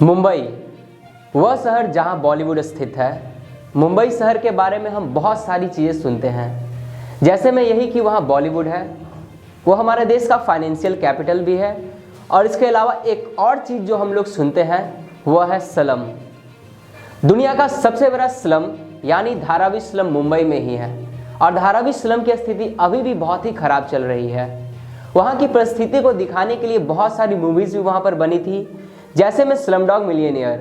मुंबई वह शहर जहां बॉलीवुड स्थित है। मुंबई शहर के बारे में हम बहुत सारी चीज़ें सुनते हैं, जैसे में यही कि वहां बॉलीवुड है, वो हमारे देश का फाइनेंशियल कैपिटल भी है। और इसके अलावा एक और चीज़ जो हम लोग सुनते हैं वह है स्लम। दुनिया का सबसे बड़ा स्लम यानी धारावी स्लम मुंबई में ही है, और धारावी स्लम की स्थिति अभी भी बहुत ही ख़राब चल रही है। वहाँ की परिस्थिति को दिखाने के लिए बहुत सारी मूवीज़ भी वहाँ पर बनी थी, जैसे में स्लमडॉग मिलियनेयर,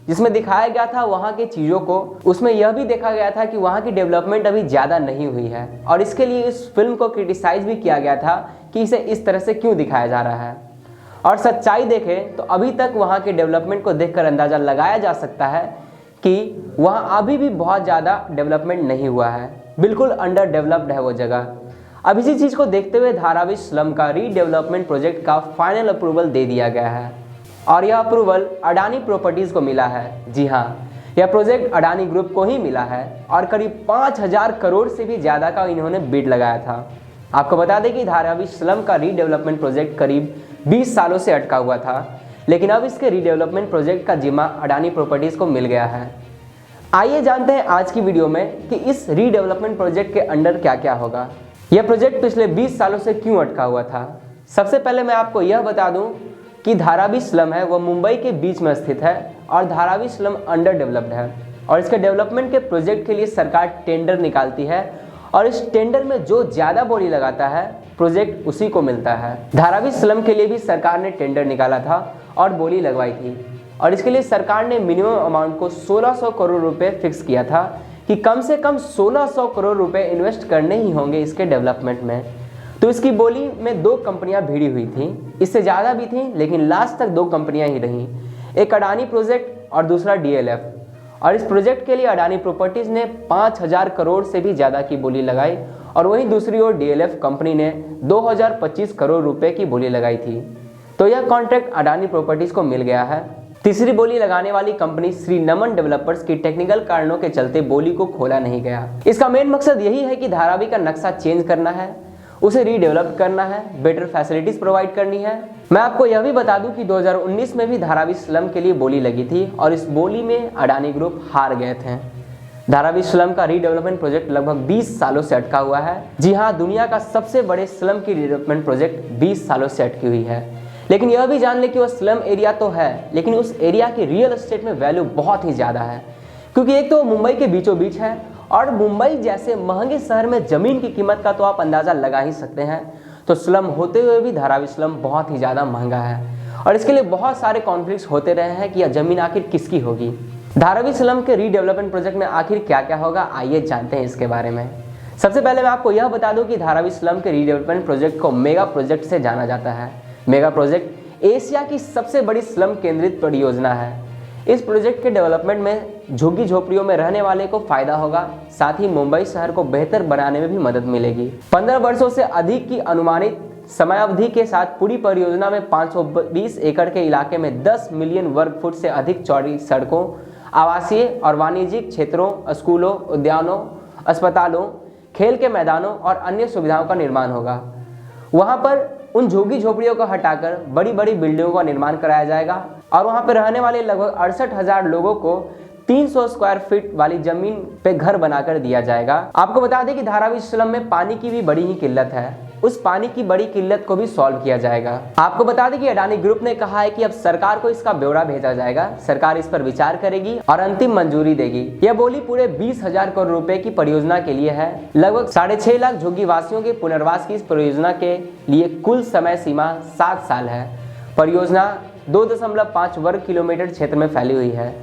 जिसमें दिखाया गया था वहाँ की चीज़ों को। उसमें यह भी देखा गया था कि वहाँ की डेवलपमेंट अभी ज़्यादा नहीं हुई है, और इसके लिए इस फिल्म को क्रिटिसाइज़ भी किया गया था कि इसे इस तरह से क्यों दिखाया जा रहा है। और सच्चाई देखें तो अभी तक वहाँ के डेवलपमेंट को देखकर अंदाज़ा लगाया जा सकता है कि वहाँ अभी भी बहुत ज़्यादा डेवलपमेंट नहीं हुआ है, बिल्कुल अंडर डेवलप्ड है वो जगह। अब इसी चीज़ को देखते हुए धारावी स्लम का रीडेवलपमेंट प्रोजेक्ट का फाइनल अप्रूवल दे दिया गया है, और यह अप्रूवल अडानी प्रॉपर्टीज़ को मिला है। जी हाँ, यह प्रोजेक्ट अडानी ग्रुप को ही मिला है, और करीब 5000 करोड़ से भी ज़्यादा का इन्होंने बिड लगाया था। आपको बता दें कि धारावी स्लम का रीडेवलपमेंट प्रोजेक्ट करीब 20 सालों से अटका हुआ था, लेकिन अब इसके रीडेवलपमेंट प्रोजेक्ट का जिम्मा अडानी प्रॉपर्टीज़ को मिल गया है। आइए जानते हैं आज की वीडियो में कि इस रीडेवलपमेंट प्रोजेक्ट के अंडर क्या क्या होगा। यह प्रोजेक्ट पिछले 20 सालों से क्यों अटका हुआ था। सबसे पहले मैं आपको यह बता दूं कि धारावी स्लम है वह मुंबई के बीच में स्थित है, और धारावी स्लम अंडर डेवलप्ड है, और इसके डेवलपमेंट के प्रोजेक्ट के लिए सरकार टेंडर निकालती है, और इस टेंडर में जो ज़्यादा बोली लगाता है प्रोजेक्ट उसी को मिलता है। धारावी स्लम के लिए भी सरकार ने टेंडर निकाला था और बोली लगवाई थी, और इसके लिए सरकार ने मिनिमम अमाउंट को 1600 करोड़ रुपए फिक्स किया था कि कम से कम 1600 करोड़ रुपए इन्वेस्ट करने ही होंगे इसके डेवलपमेंट में। तो इसकी बोली में 2 कंपनियां भिड़ी हुई थी, इससे ज़्यादा भी थी, लेकिन लास्ट तक 2 कंपनियां ही रहीं, एक अडानी प्रोजेक्ट और दूसरा DLF। और इस प्रोजेक्ट के लिए अडानी प्रॉपर्टीज़ ने 5000 करोड़ से भी ज़्यादा की बोली लगाई, और वहीं दूसरी ओर DLF कंपनी ने 2025 करोड़ रुपए की बोली लगाई थी। तो यह कॉन्ट्रैक्ट अडानी प्रॉपर्टीज़ को मिल गया है। तीसरी बोली लगाने वाली कंपनी श्री नमन डेवलपर्स की टेक्निकल कारणों के चलते बोली को खोला नहीं गया। इसका मेन मकसद यही है कि धारावी का नक्शा चेंज करना है, उसे रीडेवलप करना है, बेटर फैसिलिटीज प्रोवाइड करनी है। मैं आपको यह भी बता दूं कि 2019 में भी धारावी स्लम के लिए बोली लगी थी, और इस बोली में अडानी ग्रुप हार गए थे। धारावी स्लम का रीडेवलपमेंट प्रोजेक्ट लगभग 20 सालों से अटका हुआ है। जी हाँ, दुनिया का सबसे बड़े स्लम की डेवलपमेंट प्रोजेक्ट 20 सालों से अटकी हुई है। लेकिन यह भी जान ले कि वह स्लम एरिया तो है, लेकिन उस एरिया की रियल एस्टेट में वैल्यू बहुत ही ज़्यादा है, क्योंकि एक तो मुंबई के बीचों बीच है, और मुंबई जैसे महंगे शहर में ज़मीन की कीमत का तो आप अंदाज़ा लगा ही सकते हैं। तो स्लम होते हुए भी धारावी स्लम बहुत ही ज़्यादा महंगा है, और इसके लिए बहुत सारे कॉन्फ्लिक्ट्स होते रहे हैं कि यह ज़मीन आखिर किसकी होगी। धारावी स्लम के रीडेवलपमेंट प्रोजेक्ट में आखिर क्या क्या होगा, आइए जानते हैं इसके बारे में। सबसे पहले मैं आपको यह बता दूँ कि धारावी स्लम के रीडेवलपमेंट प्रोजेक्ट को मेगा प्रोजेक्ट से जाना जाता है। मेगा प्रोजेक्ट एशिया की सबसे बड़ी स्लम केंद्रित परियोजना है। इस प्रोजेक्ट के डेवलपमेंट में झुग्गी झोपड़ियों में रहने वाले को फायदा होगा, साथ ही मुंबई शहर को बेहतर बनाने में भी मदद मिलेगी। 15 वर्षों से अधिक की अनुमानित समयावधि के साथ पूरी परियोजना में 520 एकड़ के इलाके में 10 मिलियन वर्ग फुट से अधिक चौड़ी सड़कों, आवासीय और वाणिज्यिक क्षेत्रों, स्कूलों, उद्यानों, अस्पतालों, खेल के मैदानों और अन्य सुविधाओं का निर्माण होगा। वहाँ पर उन झुग्गी झोपड़ियों को हटाकर बड़ी बड़ी बिल्डिंगों का निर्माण कराया जाएगा, और वहाँ पर रहने वाले लगभग 68,000 लोगों को 300 स्क्वायर फीट वाली जमीन पे घर बनाकर दिया जाएगा। आपको बता दें कि धारावी स्लम में पानी की भी बड़ी ही किल्लत है, उस पानी की बड़ी किल्लत को भी सॉल्व किया जाएगा। आपको बता दें कि अडानी ग्रुप ने कहा है कि अब सरकार को इसका ब्यौरा भेजा जाएगा, सरकार इस पर विचार करेगी और अंतिम मंजूरी देगी। यह बोली पूरे 20,000 करोड़ रुपए की परियोजना के लिए है। लगभग 6.5 लाख झुग्गी वासियों के पुनर्वास की इस परियोजना के लिए कुल समय सीमा 7 साल है। परियोजना 2.5 वर्ग किलोमीटर क्षेत्र में फैली हुई है।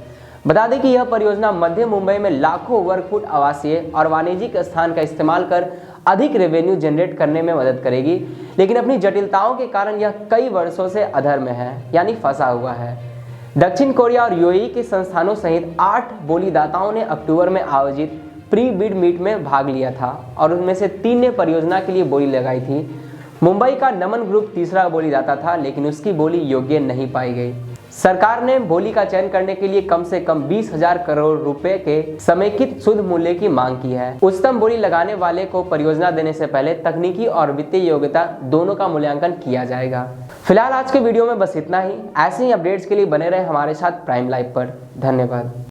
बता दें कि यह परियोजना मध्य मुंबई में लाखों वर्ग फुट आवासीय और वाणिज्यिक स्थान का इस्तेमाल कर अधिक रेवेन्यू जनरेट करने में मदद करेगी, लेकिन अपनी जटिलताओं के कारण यह कई वर्षों से अधर में है, यानी फंसा हुआ है। दक्षिण कोरिया और UAE के संस्थानों सहित 8 बोलीदाताओं ने अक्टूबर में आयोजित प्री बिड मीट में भाग लिया था, और उनमें से 3 ने परियोजना के लिए बोली लगाई थी। मुंबई का नमन ग्रुप तीसरा बोलीदाता था, लेकिन उसकी बोली योग्य नहीं पाई गई। सरकार ने बोली का चयन करने के लिए कम से कम 20,000 करोड़ रुपए के समेकित शुद्ध मूल्य की मांग की है। उच्चतम बोली लगाने वाले को परियोजना देने से पहले तकनीकी और वित्तीय योग्यता दोनों का मूल्यांकन किया जाएगा। फिलहाल आज के वीडियो में बस इतना ही। ऐसे ही अपडेट्स के लिए बने रहे हमारे साथ प्राइम लाइव पर। धन्यवाद।